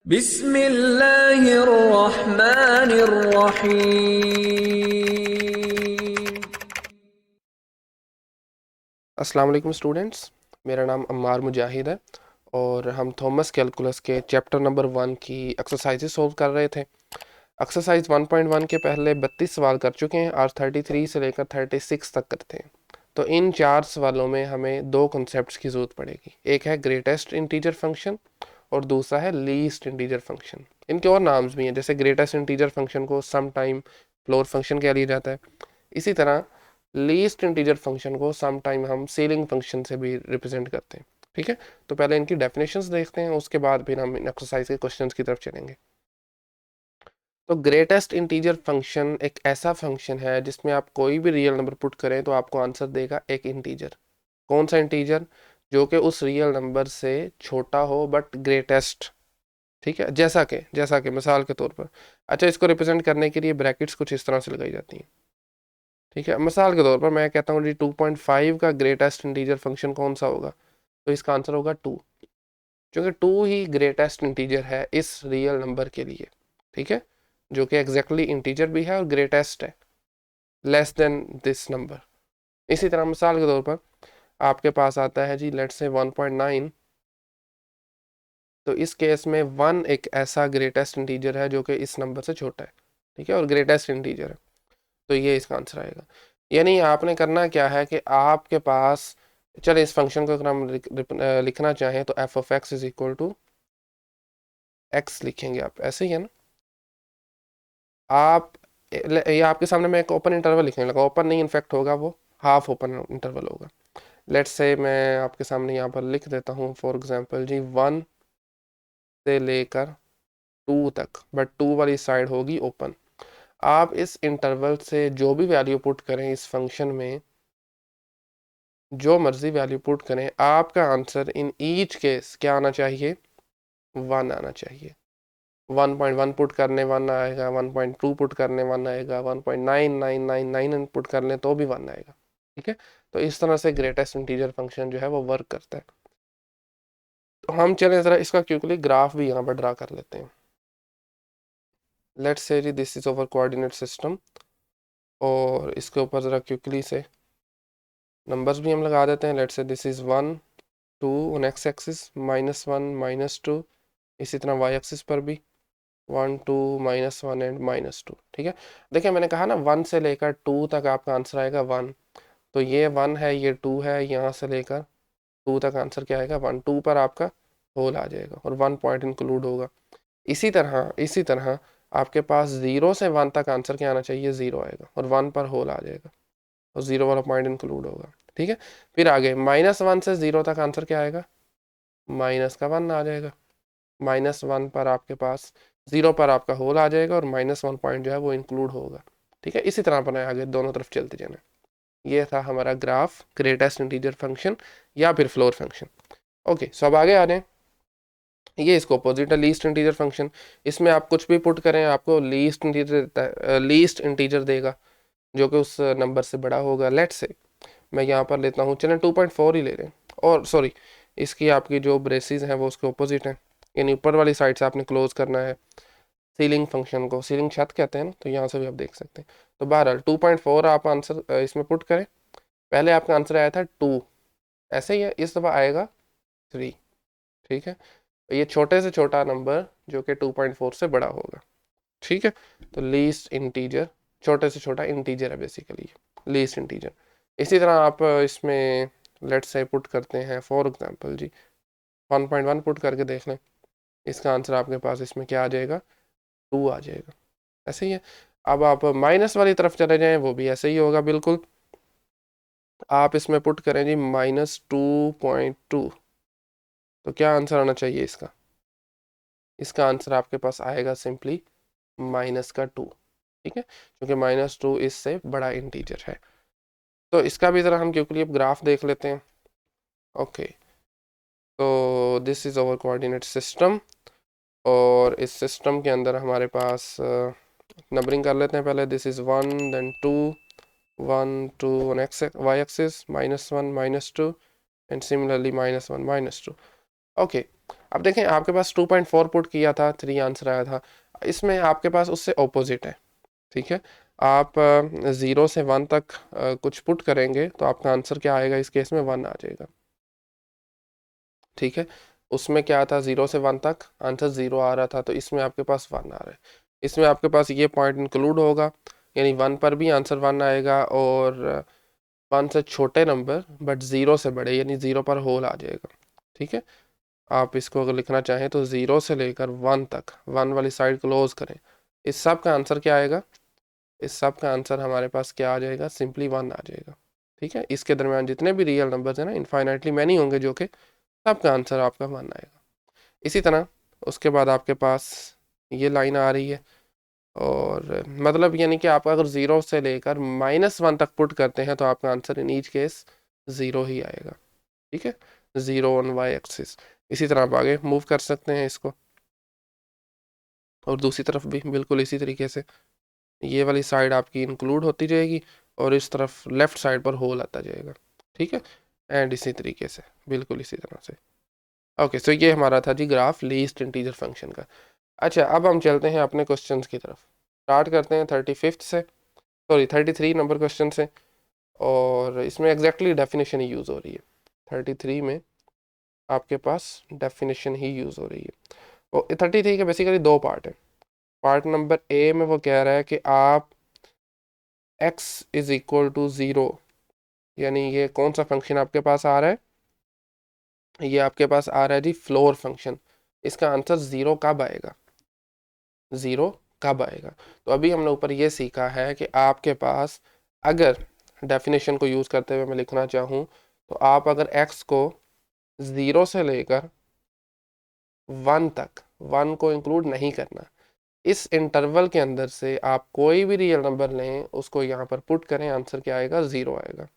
बिस्मिल्लाहिर्रहमानिर्रहीम। अस्सलाम वालेकुम स्टूडेंट्स, मेरा नाम अम्मार मुजाहिद है और हम थॉमस कैलकुलस के चैप्टर नंबर 1 की एक्सरसाइजेस सोल्व कर रहे थे। एक्सरसाइज 1.1 के पहले 32 सवाल कर चुके हैं और 33 से लेकर 36 तक करते हैं। तो इन 4 सवालों में हमें दो कॉन्सेप्ट्स की ज़रूरत पड़ेगी। एक है ग्रेटेस्ट इंटीजर फंक्शन और दूसरा है लीस्ट इंटीजर फंक्शन। इनके और नाम्स भी हैं, जैसे ग्रेटेस्ट इंटीजर फंक्शन को सम टाइम फ्लोर फंक्शन कह लिया जाता है। इसी तरह लीस्ट इंटीजर फंक्शन को सम टाइम हम सीलिंग फंक्शन से भी रिप्रेजेंट करते हैं। ठीक है, तो पहले इनकी डेफिनेशंस देखते हैं, उसके बाद फिर हम इन एक्सरसाइज के क्वेश्चंस की तरफ चलेंगे। तो ग्रेटेस्ट इंटीजर फंक्शन एक ऐसा फंक्शन है जिसमें आप कोई भी रियल नंबर पुट करें तो आपको आंसर देगा एक इंटीजर। कौन सा इंटीजर? जो कि उस रियल नंबर से छोटा हो बट ग्रेटेस्ट। ठीक है, जैसा कि मिसाल के तौर पर, अच्छा, इसको रिप्रेजेंट करने के लिए ब्रैकेट्स कुछ इस तरह से लगाई जाती हैं। ठीक है, मिसाल के तौर पर मैं कहता हूँ जी 2.5 का ग्रेटेस्ट इंटीजर फंक्शन कौन सा होगा, तो इसका आंसर होगा 2, क्योंकि 2 ही ग्रेटेस्ट इंटीजर है इस रियल नंबर के लिए। ठीक है, जो कि एग्जैक्टली इंटीजर भी है और ग्रेटेस्ट है, लेस देन दिस नंबर। इसी तरह मिसाल के तौर पर आपके पास आता है जी लेट्स से 1.9, तो इस केस में 1 एक ऐसा ग्रेटेस्ट इंटीजर है जो कि इस नंबर से छोटा है। ठीक है, और ग्रेटेस्ट इंटीजर है, तो ये इसका आंसर आएगा। यानी आपने करना क्या है कि आपके पास, चले इस फंक्शन को अगर हम लिखना चाहें तो F of X is equal to X लिखेंगे, आप ऐसे ही है ना। आप ये आपके सामने मैं एक ओपन इंटरवल लिखने लगा, ओपन नहीं इनफेक्ट होगा, वो हाफ ओपन इंटरवल होगा। लेट्स से मैं आपके सामने यहाँ पर लिख देता हूँ फॉर एग्जांपल जी 1 से लेकर 2 तक, बट 2 वाली साइड होगी ओपन। आप इस इंटरवल से जो भी वैल्यू पुट करें इस फंक्शन में, जो मर्जी वैल्यू पुट करें, आपका आंसर इन ईच केस क्या आना चाहिए? 1 आना चाहिए। 1.1 पुट करने 1 आएगा, 1.2 पुट करने 1 आएगा, 1.9999 पुट कर लें तो भी 1 आएगा। ठीक है, तो इस तरह से ग्रेटेस्ट इंटीजर फंक्शन जो है वो वर्क करता है। तो हम चलें ज़रा इसका क्विकली ग्राफ भी यहाँ पर ड्रा कर लेते हैं। लेट्स से जी this is our coordinate system, और इसके ऊपर ज़रा क्विकली से नंबर्स भी हम लगा देते हैं। लेट्स से this is 1 2 on x axis, -1 -2, इसी तरह वाई एक्सिस पर भी 1 2 -1 एंड -2। ठीक है, देखिए मैंने कहा ना 1 से लेकर 2 तक आपका आंसर आएगा 1, तो ये 1 है, ये 2 है, यहाँ से लेकर 2 तक आंसर क्या आएगा? 1। 2 पर आपका होल आ जाएगा और 1 पॉइंट इंक्लूड होगा। इसी तरह आपके पास 0 से 1 तक आंसर क्या आना चाहिए? 0 आएगा और 1 पर होल आ जाएगा और 0 वाला पॉइंट इंक्लूड होगा। ठीक है, फिर आगे -1 से 0 तक आंसर क्या आएगा? माइनस का 1 आ जाएगा। -1 पर आपके पास 0 पर आपका होल आ जाएगा और -1 पॉइंट जो है वो इंक्लूड होगा। ठीक है, इसी तरह अपना आगे दोनों तरफ चलते जाना। ये था हमारा ग्राफ ग्रेटेस्ट इंटीजर फंक्शन या फिर फ्लोर फंक्शन। ओके, सो अब आगे आ जाए। ये इसको अपोजिट है, लीस्ट इंटीजर फंक्शन। इसमें आप कुछ भी पुट करें आपको लीस्ट इंटीजर देता है, लीस्ट इंटीजर देगा जो कि उस नंबर से बड़ा होगा। लेट से मैं यहाँ पर लेता हूँ, चलें 2.4 ही ले लें, और सॉरी इसकी आपकी जो ब्रेसिस हैं वो उसके ऑपोजिट हैं, यानी ऊपर वाली साइड से आपने क्लोज करना है सीलिंग फंक्शन को। सीलिंग छत कहते हैं ना, तो यहाँ से भी आप देख सकते हैं। तो बहरहाल 2.4 आप आंसर इसमें पुट करें। पहले आपका आंसर आया था 2, ऐसे ही है, इस दफ़ा आएगा 3। ठीक है, ये छोटे से छोटा नंबर जो कि 2.4 से बड़ा होगा। ठीक है, तो लीस्ट इंटीजर, छोटे से छोटा इंटीजर है बेसिकली लीस्ट इंटीजर। इसी तरह आप इसमें लेट्स से पुट करते हैं फॉर एग्जांपल जी 1.1 पुट करके देख लें, इसका आंसर आपके पास इसमें क्या आ जाएगा? 2 आ जाएगा। ऐसे ही है। अब आप माइनस वाली तरफ चले जाएं, वो भी ऐसे ही होगा बिल्कुल। आप इसमें पुट करें जी -2.2, तो क्या आंसर आना चाहिए इसका? इसका आंसर आपके पास आएगा सिंपली -2। ठीक है, क्योंकि -2 इससे बड़ा इंटीजर है। तो इसका भी ज़रा हम क्योंकि अब ग्राफ देख लेते हैं। ओके, तो this is our coordinate system, और इस सिस्टम के अंदर हमारे पास नंबरिंग कर लेते हैं पहले। This is 1 then 2 1 2 on X Y axis, -1 -2 and similarly -1 -2। Okay, अब देखें आपके पास 2.4 पुट किया था, 3 आंसर आया था। इसमें आपके पास उससे ऑपोजिट है, ठीक है। आप 0 से 1 तक कुछ पुट करेंगे तो आपका आंसर क्या आएगा, इस केस में 1 आ जाएगा, ठीक है। उसमें क्या था, 0 से 1 तक आंसर 0 आ रहा था, तो इसमें आपके पास 1 आ रहा है। इसमें आपके पास ये पॉइंट इंक्लूड होगा, यानी 1 पर भी आंसर 1 आएगा, और 1 से छोटे नंबर बट 0 से बड़े, यानी 0 पर होल आ जाएगा, ठीक है। आप इसको अगर लिखना चाहें तो 0 से लेकर 1 तक, 1 वाली साइड क्लोज करें। इस सब का आंसर क्या आएगा, इस सब का आंसर हमारे पास क्या आ जाएगा, सिंपली 1 आ जाएगा, ठीक है। इसके दरमियान जितने भी रियल नंबर्स हैं ना, इनफाइनाइटली मैनी होंगे, जो कि सबका आंसर आपका 1 आएगा। इसी तरह उसके बाद आपके पास ये लाइन आ रही है, और मतलब यानी कि आप अगर 0 से लेकर -1 तक पुट करते हैं तो आपका आंसर इन ईच केस 0 ही आएगा, ठीक है। 0 ऑन वाई एक्सिस। इसी तरह आप आगे मूव कर सकते हैं इसको, और दूसरी तरफ भी बिल्कुल इसी तरीके से ये वाली साइड आपकी इंक्लूड होती जाएगी, और इस तरफ लेफ्ट साइड पर होल आता जाएगा, ठीक है। एंड इसी तरीके से बिल्कुल इसी तरह से। ओके, सो ये हमारा था जी ग्राफ लीस्ट इंटीजर फंक्शन का। अच्छा, अब हम चलते हैं अपने क्वेश्चंस की तरफ। स्टार्ट करते हैं 35th से, सॉरी 33 नंबर क्वेश्चन से, और इसमें एग्जैक्टली डेफिनेशन ही यूज़ हो रही है। 33 में आपके पास डेफिनेशन ही यूज़ हो रही है। और 33 के बेसिकली 2 पार्ट है। पार्ट नंबर ए में वो कह रहा है कि आप x इज इक्वल टू 0, यानी ये कौन सा फंक्शन आपके पास आ रहा है, ये आपके पास आ रहा है जी फ्लोर फंक्शन। इसका आंसर 0 कब आएगा, 0 कब आएगा। तो अभी हमने ऊपर ये सीखा है कि आपके पास अगर डेफिनेशन को यूज़ करते हुए मैं लिखना चाहूँ, तो आप अगर x को 0 से लेकर 1 तक, 1 को इंक्लूड नहीं करना, इस इंटरवल के अंदर से आप कोई भी रियल नंबर लें, उसको यहाँ पर पुट करें, आंसर क्या आएगा, 0 आएगा,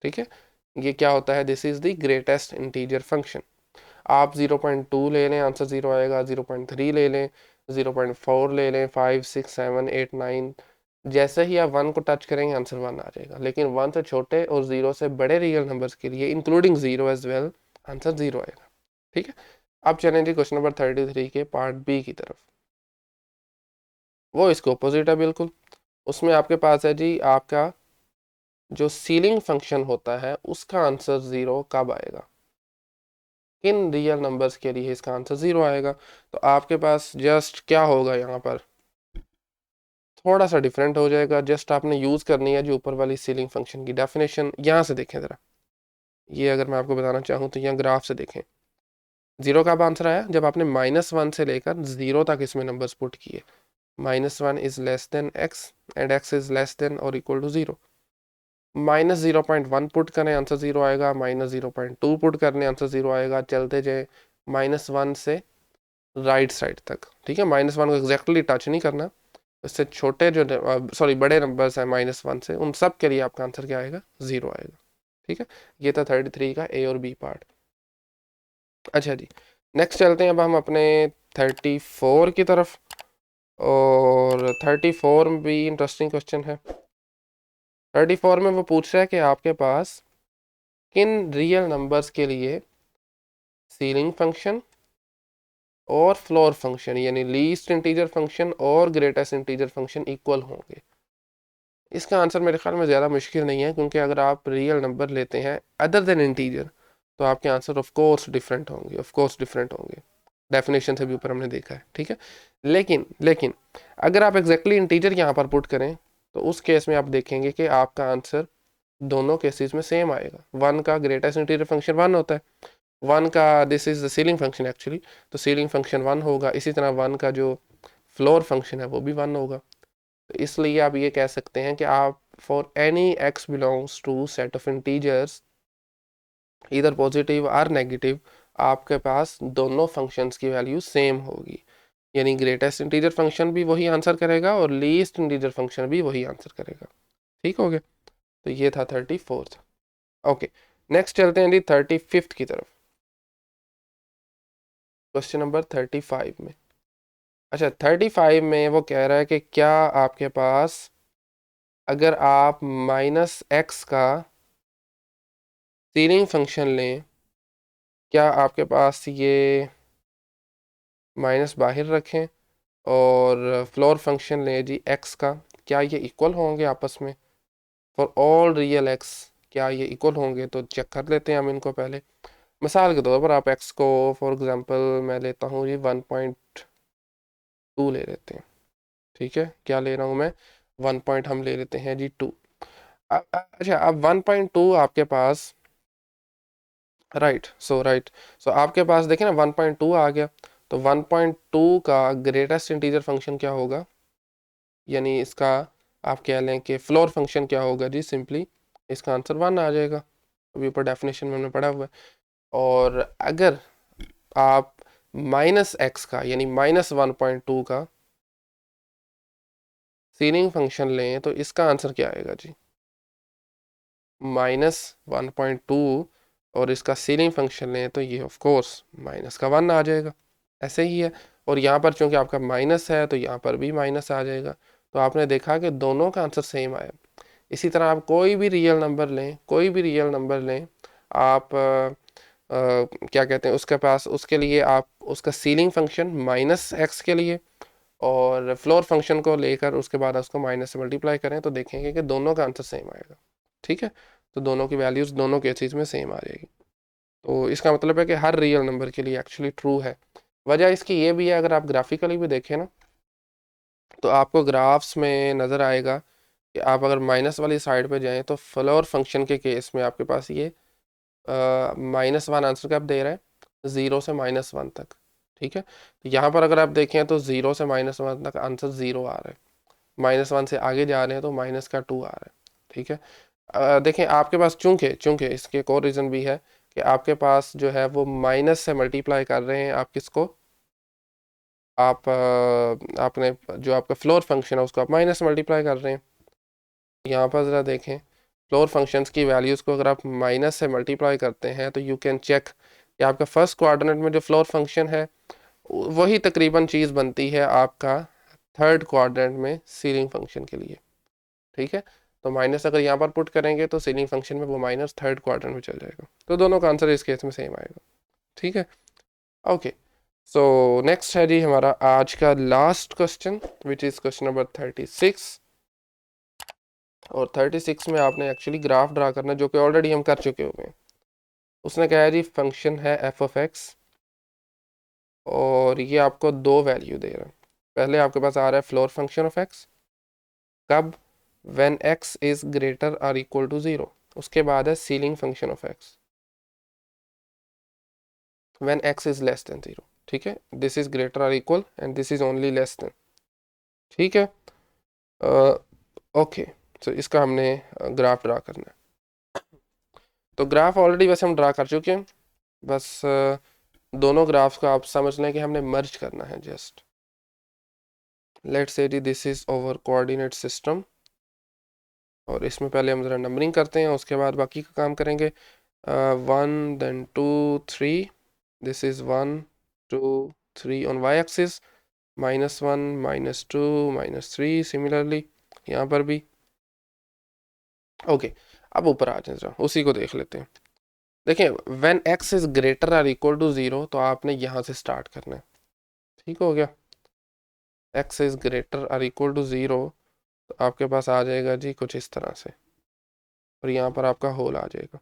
ठीक है। ये क्या होता है, this is the greatest integer function. आप 0.2 ले लें, आंसर 0 आएगा। 0.3 ले लें, 0.4 ले लें, 5 6 7 8 9, जैसे ही आप 1 को टच करेंगे आंसर 1 आ जाएगा। लेकिन 1 से छोटे और 0 से बड़े रियल नंबर्स के लिए, इंक्लूडिंग 0 एज वेल, आंसर 0 आएगा, ठीक है। अब चलें जी क्वेश्चन नंबर 33 के पार्ट बी की तरफ। वो इसको अपोजिट है बिल्कुल। उसमें आपके पास है जी आपका जो सीलिंग फंक्शन होता है, उसका आंसर 0 कब आएगा, किन रियल नंबर्स के लिए इसका आंसर 0 आएगा। तो आपके पास जस्ट क्या होगा, यहाँ पर थोड़ा सा डिफरेंट हो जाएगा। जस्ट आपने यूज़ करनी है जो ऊपर वाली सीलिंग फंक्शन की डेफिनेशन। यहाँ से देखें ज़रा, ये अगर मैं आपको बताना चाहूँ तो यहाँ ग्राफ से देखें। 0 कब आंसर आया, जब आपने -1 से लेकर 0 तक इसमें नंबर्स पुट किए। -1 is less then x and x is less then और इक्वल टू 0। -0.1 पुट करें, आंसर 0 आएगा। -0.2 पुट करने, आंसर 0 आएगा। चलते जाए -1 से राइट साइड तक, ठीक है। -1 को एग्जैक्टली टच नहीं करना। इससे छोटे जो सॉरी बड़े नंबर्स हैं -1 से, उन सब के लिए आपका आंसर क्या आएगा, 0 आएगा, ठीक है। ये था 33 का ए और बी पार्ट। अच्छा जी, नेक्स्ट चलते हैं अब हम अपने 34 की तरफ, और 34 में भी इंटरेस्टिंग क्वेश्चन है। 34 में वो पूछ रहा है कि आपके पास किन रियल नंबर्स के लिए सीलिंग फंक्शन और फ्लोर फंक्शन, यानी लीस्ट इंटीजर फंक्शन और ग्रेटेस्ट इंटीजर फंक्शन इक्वल होंगे। इसका आंसर मेरे ख्याल में ज़्यादा मुश्किल नहीं है, क्योंकि अगर आप रियल नंबर लेते हैं अदर देन इंटीजर, तो आपके आंसर ऑफ कोर्स डिफरेंट होंगे, ऑफ कोर्स डिफरेंट होंगे। डेफिनेशन से भी ऊपर हमने देखा है, ठीक है। लेकिन अगर आप एग्जैक्टली इंटीजर यहाँ पर पुट करें, तो उस केस में आप देखेंगे कि आपका आंसर दोनों केसेस में सेम आएगा। 1 का ग्रेटेस्ट इंटीजर फंक्शन 1 होता है, 1 का this is the ceiling function actually, तो सीलिंग फंक्शन 1 होगा। इसी तरह 1 का जो फ्लोर फंक्शन है वो भी 1 होगा। तो इसलिए आप ये कह सकते हैं कि आप for any x belongs to set of integers इधर पॉजिटिव और नेगेटिव, आपके पास दोनों फंक्शंस की वैल्यू सेम होगी, यानी ग्रेटेस्ट इंटीजर फंक्शन भी वही आंसर करेगा और लीस्ट इंटीजर फंक्शन भी वही आंसर करेगा, ठीक हो गया। तो ये था 34th। ओके, नेक्स्ट चलते हैं जी 35th की तरफ, क्वेश्चन नंबर 35 में। अच्छा, 35 में वो कह रहा है कि क्या आपके पास अगर आप -x का सीलिंग फंक्शन लें, क्या आपके पास ये माइनस बाहर रखें और फ्लोर फंक्शन लें जी एक्स का, क्या ये इक्वल होंगे आपस में फॉर ऑल रियल एक्स, क्या ये इक्वल होंगे? तो चेक कर लेते हैं हम इनको पहले। मिसाल के तौर पर आप एक्स को फॉर एग्जांपल मैं लेता हूँ जी 1.2 ले लेते हैं, ठीक है, क्या ले रहा हूँ मैं, 1 पॉइंट हम ले लेते हैं जी 2। अच्छा, अब 1.2 आपके पास, राइट सो आपके पास देखें ना 1.2 आ गया, तो 1.2 का ग्रेटेस्ट इंटीजर फंक्शन क्या होगा, यानी इसका आप कह लें कि फ्लोर फंक्शन क्या होगा जी, सिंपली इसका आंसर 1 आ जाएगा, अभी ऊपर डेफिनेशन में हमने पढ़ा हुआ है। और अगर आप माइनस एक्स का यानी -1.2 का सीलिंग फंक्शन लें तो इसका आंसर क्या आएगा जी, -1.2, और इसका सीलिंग फंक्शन लें तो ये ऑफ कोर्स माइनस का 1 आ जाएगा, ऐसे ही है। और यहाँ पर चूंकि आपका माइनस है तो यहाँ पर भी माइनस आ जाएगा, तो आपने देखा कि दोनों का आंसर सेम आया। इसी तरह आप कोई भी रियल नंबर लें, कोई भी रियल नंबर लें, आप क्या कहते हैं उसके पास, उसके लिए आप उसका सीलिंग फंक्शन -x के लिए और फ्लोर फंक्शन को लेकर उसके बाद उसको माइनस से मल्टीप्लाई करें तो देखेंगे कि दोनों का आंसर सेम आएगा, ठीक है। तो दोनों की वैल्यूज़ दोनों केसेस में सेम आ जाएगी, तो इसका मतलब है कि हर रियल नंबर के लिए एक्चुअली ट्रू है। वजह इसकी ये भी है, अगर आप ग्राफिकली भी देखें ना तो आपको ग्राफ्स में नज़र आएगा कि आप अगर माइनस वाली साइड पे जाएं तो फ्लोर फंक्शन के केस में आपके पास ये -1 आंसर कब दे रहा है, 0 से -1 तक, ठीक है। तो यहाँ पर अगर आप देखें तो 0 से -1 तक आंसर 0 आ रहा है, -1 से आगे जा रहे हैं तो माइनस का 2 आ रहा है, ठीक है। देखें आपके पास चूंकि चूंकि इसके एक और रीज़न भी है कि आपके पास जो है वो माइनस से मल्टीप्लाई कर रहे हैं आप किसको, आप आपने जो आपका फ्लोर फंक्शन है उसको आप माइनस से मल्टीप्लाई कर रहे हैं। यहाँ पर ज़रा देखें फ्लोर फंक्शंस की वैल्यूज़ को अगर आप माइनस से मल्टीप्लाई करते हैं तो यू कैन चेक कि आपका फर्स्ट क्वाड्रेंट में जो फ्लोर फंक्शन है वही तकरीबन चीज़ बनती है आपका थर्ड क्वाड्रेंट में सीलिंग फंक्शन के लिए, ठीक है। तो माइनस अगर यहाँ पर पुट करेंगे तो सीलिंग फंक्शन में वो माइनस थर्ड क्वाड्रेंट में चल जाएगा, तो दोनों का आंसर इस केस में सेम आएगा, ठीक है। ओके, सो नेक्स्ट है जी हमारा आज का last question which is question number 36। और 36 में आपने एक्चुअली ग्राफ ड्रा करना जो कि ऑलरेडी हम कर चुके हुए हैं। उसने कहा है जी फंक्शन है f(x) और ये आपको दो वैल्यू दे रहा है। पहले आपके पास आ रहा है फ्लोर फंक्शन ऑफ x, कब, when x is greater or equal to 0। उसके बाद है ceiling function of x when x is less than 0, ठीक है। This is greater or equal and this is only less than, ठीक है। Okay, सो इसका हमने ग्राफ ड्रा करना है। तो ग्राफ ऑलरेडी वैसे हम ड्रा कर चुके हैं, बस दोनों ग्राफ्स को आप समझ लें कि हमने मर्ज करना है जस्ट। लेट्स से जी this is our coordinate system, और इसमें पहले हम ज़रा नंबरिंग करते हैं उसके बाद बाकी का काम करेंगे। 1 then 2 3, this is 1 2 3 on Y axis, -1 -2 -3 similarly यहाँ पर भी। ओके, अब ऊपर आ जाए ज़रा उसी को देख लेते हैं। देखें when x is greater or equal to 0 तो आपने यहाँ से स्टार्ट करना है, ठीक हो गया। x is greater or equal to 0 तो आपके पास आ जाएगा जी कुछ इस तरह से, और यहाँ पर आपका होल आ जाएगा,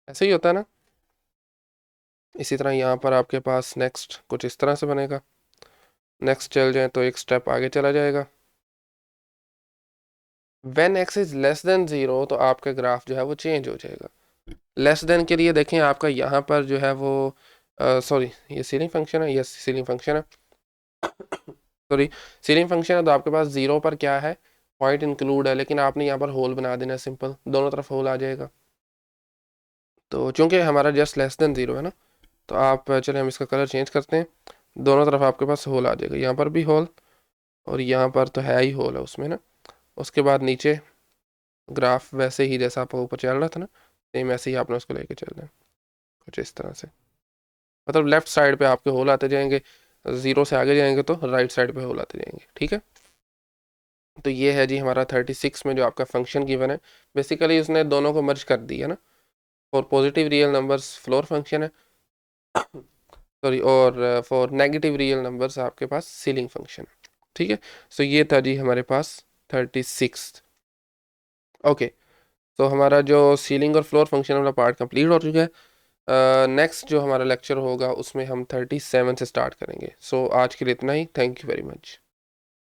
ऐसे ही होता है ना। इसी तरह यहाँ पर आपके पास नेक्स्ट कुछ इस तरह से बनेगा। नेक्स्ट चल जाए तो एक स्टेप आगे चला जाएगा। When x is less than 0 तो आपका ग्राफ जो है वो चेंज हो जाएगा। लेस देन के लिए देखें आपका यहाँ पर जो है वो सॉरी ये सीलिंग फंक्शन है, यस सीलिंग फंक्शन है, सॉरी सीलिंग फंक्शन है। तो आपके पास 0 पर क्या है, पॉइंट इंक्लूड है, लेकिन आपने यहाँ पर होल बना देना है, सिंपल दोनों तरफ होल आ जाएगा। तो चूंकि हमारा जस्ट लेस देन 0 है ना, तो आप चले हम इसका कलर चेंज करते हैं, दोनों तरफ आपके पास होल आ जाएगा, यहाँ पर भी होल और यहाँ पर तो है ही होल है उसमें ना। उसके बाद नीचे ग्राफ वैसे ही जैसा आपका ऊपर चल रहा था ना, सेम ऐसे ही आपने उसको लेके चलना है कुछ इस तरह से। मतलब लेफ्ट साइड पे आपके होल आते जाएंगे, 0 से आगे जाएंगे तो राइट साइड पे होल आते जाएंगे, ठीक है। तो ये है जी हमारा 36 में जो आपका फंक्शन गिवन है। बेसिकली उसने दोनों को मर्ज कर दिया ना, और positive real numbers floor function है सॉरी, और फॉर नेगेटिव रियल नंबर्स आपके पास सीलिंग फंक्शन है। ठीक है, सो ये था जी हमारे पास 36। ओके, तो हमारा जो सीलिंग और फ्लोर फंक्शन वाला पार्ट कंप्लीट हो चुका है। नेक्स्ट जो हमारा लेक्चर होगा उसमें हम 37 से स्टार्ट करेंगे। सो आज के लिए इतना ही। Thank you very much.